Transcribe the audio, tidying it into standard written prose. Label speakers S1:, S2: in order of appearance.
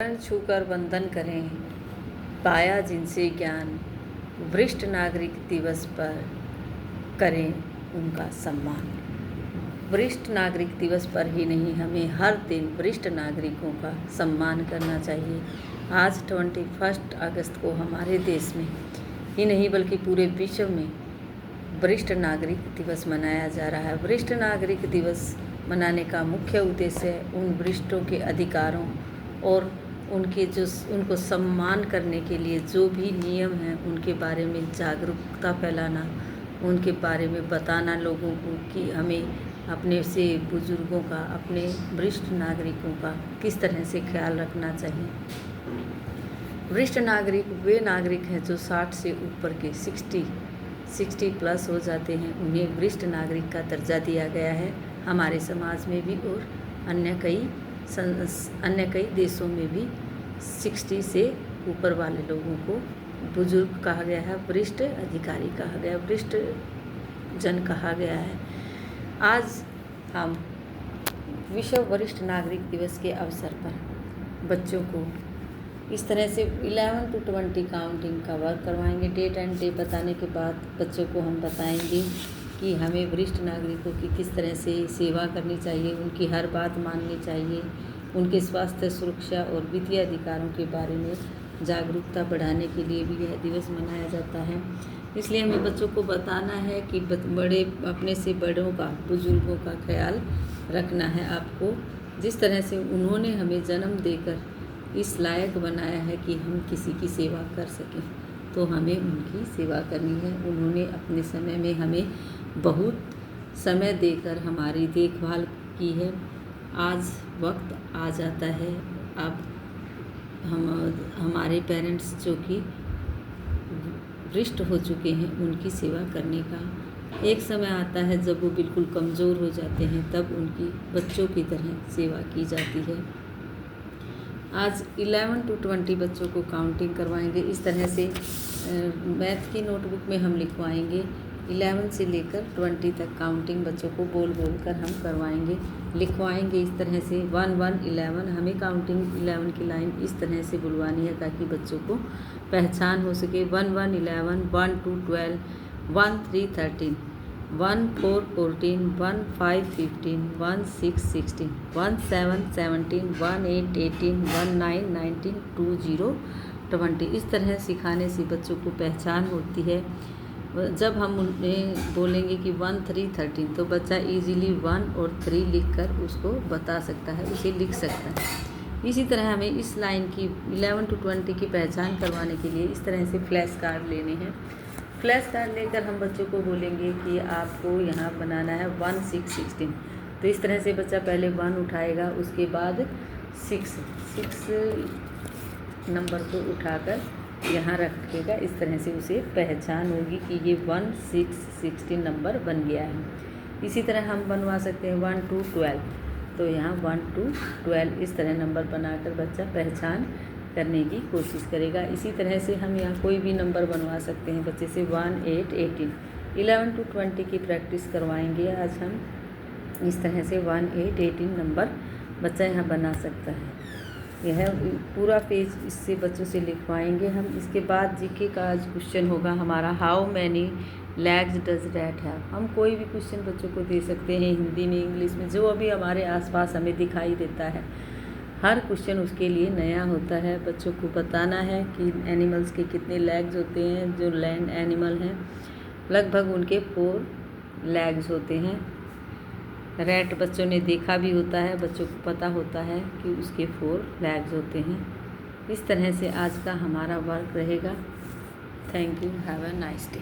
S1: चरण छूकर वंदन करें, पाया जिनसे ज्ञान, वरिष्ठ नागरिक दिवस पर करें उनका सम्मान। वरिष्ठ नागरिक दिवस पर ही नहीं, हमें हर दिन वरिष्ठ नागरिकों का सम्मान करना चाहिए। आज 21 अगस्त को हमारे देश में ही नहीं बल्कि पूरे विश्व में वरिष्ठ नागरिक दिवस मनाया जा रहा है। वरिष्ठ नागरिक दिवस मनाने का मुख्य उद्देश्य है उन वरिष्ठों के अधिकारों और उनको सम्मान करने के लिए जो भी नियम हैं उनके बारे में जागरूकता फैलाना, उनके बारे में बताना लोगों को कि हमें अपने से बुजुर्गों का, अपने वरिष्ठ नागरिकों का किस तरह से ख्याल रखना चाहिए। वरिष्ठ नागरिक वे नागरिक हैं जो 60 से ऊपर के 60 प्लस हो जाते हैं, उन्हें वरिष्ठ नागरिक का दर्जा दिया गया है। हमारे समाज में भी और अन्य कई देशों में भी 60 से ऊपर वाले लोगों को बुजुर्ग कहा गया है, वरिष्ठ अधिकारी कहा गया है, वरिष्ठ जन कहा गया है। आज हम विश्व वरिष्ठ नागरिक दिवस के अवसर पर बच्चों को इस तरह से 11 to 20 काउंटिंग का वर्क करवाएंगे। डेट एंड डे बताने के बाद बच्चों को हम बताएंगे कि हमें वरिष्ठ नागरिकों की किस तरह से सेवा करनी चाहिए, उनकी हर बात माननी चाहिए, उनके स्वास्थ्य, सुरक्षा और वित्तीय अधिकारों के बारे में जागरूकता बढ़ाने के लिए भी यह दिवस मनाया जाता है। इसलिए हमें बच्चों को बताना है कि बड़े अपने से बड़ों का, बुजुर्गों का ख्याल रखना है। आपको जिस तरह से उन्होंने हमें जन्म देकर इस लायक बनाया है कि हम किसी की सेवा कर सकें, तो हमें उनकी सेवा करनी है। उन्होंने अपने समय में हमें बहुत समय देकर हमारी देखभाल की है। आज वक्त आ जाता है, अब हमारे पेरेंट्स जो कि वरिष्ठ हो चुके हैं उनकी सेवा करने का एक समय आता है जब वो बिल्कुल कमज़ोर हो जाते हैं, तब उनकी बच्चों की तरह सेवा की जाती है। आज 11 to 20 बच्चों को काउंटिंग करवाएंगे। इस तरह से मैथ की नोटबुक में हम लिखवाएंगे 11 से लेकर 20 तक काउंटिंग बच्चों को बोल कर हम करवाएंगे, लिखवाएंगे। इस तरह से 1 1 11 हमें काउंटिंग 11 की लाइन इस तरह से बुलवानी है ताकि बच्चों को पहचान हो सके। 1 1 11 1 2 12 1 3 13 1 4 14 1 5 15 1 6 16 1 7 17 1 8 18 1 9 19 2 0 20। इस तरह सिखाने से बच्चों को पहचान होती है। जब हम उन्हें बोलेंगे कि 1 3 13 तो बच्चा इजीली 1 और 3 लिखकर उसको बता सकता है, उसे लिख सकता है। इसी तरह हमें इस लाइन की 11 to 20 की पहचान करवाने के लिए इस तरह से फ्लैश कार्ड लेने हैं। फ्लैश कार्ड लेकर हम बच्चों को बोलेंगे कि आपको यहाँ बनाना है 1 6 16। तो इस तरह से बच्चा पहले 1 उठाएगा, उसके बाद 6 नंबर को उठाकर यहाँ रखेगा। इस तरह से उसे पहचान होगी कि ये 1 6 16 नंबर बन गया है। इसी तरह हम बनवा सकते हैं 1 2 12। तो यहाँ 1 2 12 इस तरह नंबर बनाकर बच्चा पहचान करने की कोशिश करेगा। इसी तरह से हम यहाँ कोई भी नंबर बनवा सकते हैं बच्चे से 1 8 18। 11 to 20 की प्रैक्टिस करवाएंगे आज हम। इस तरह से 1 8 18 नंबर बच्चा यहाँ बना सकता है। यह पूरा पेज इससे बच्चों से लिखवाएंगे हम। इसके बाद जीके का आज क्वेश्चन होगा हमारा, how many legs does rat have. हम कोई भी क्वेश्चन बच्चों को दे सकते हैं, हिंदी में, इंग्लिश में, जो अभी हमारे आसपास हमें दिखाई देता है। हर क्वेश्चन उसके लिए नया होता है। बच्चों को बताना है कि एनिमल्स के कितने लेग्स होते हैं। जो लैंड एनिमल हैं लगभग उनके 4 लेग्स होते हैं। रैट बच्चों ने देखा भी होता है, बच्चों को पता होता है कि उसके 4 लेग्स होते हैं। इस तरह से आज का हमारा वर्क रहेगा। Thank you, have a nice day.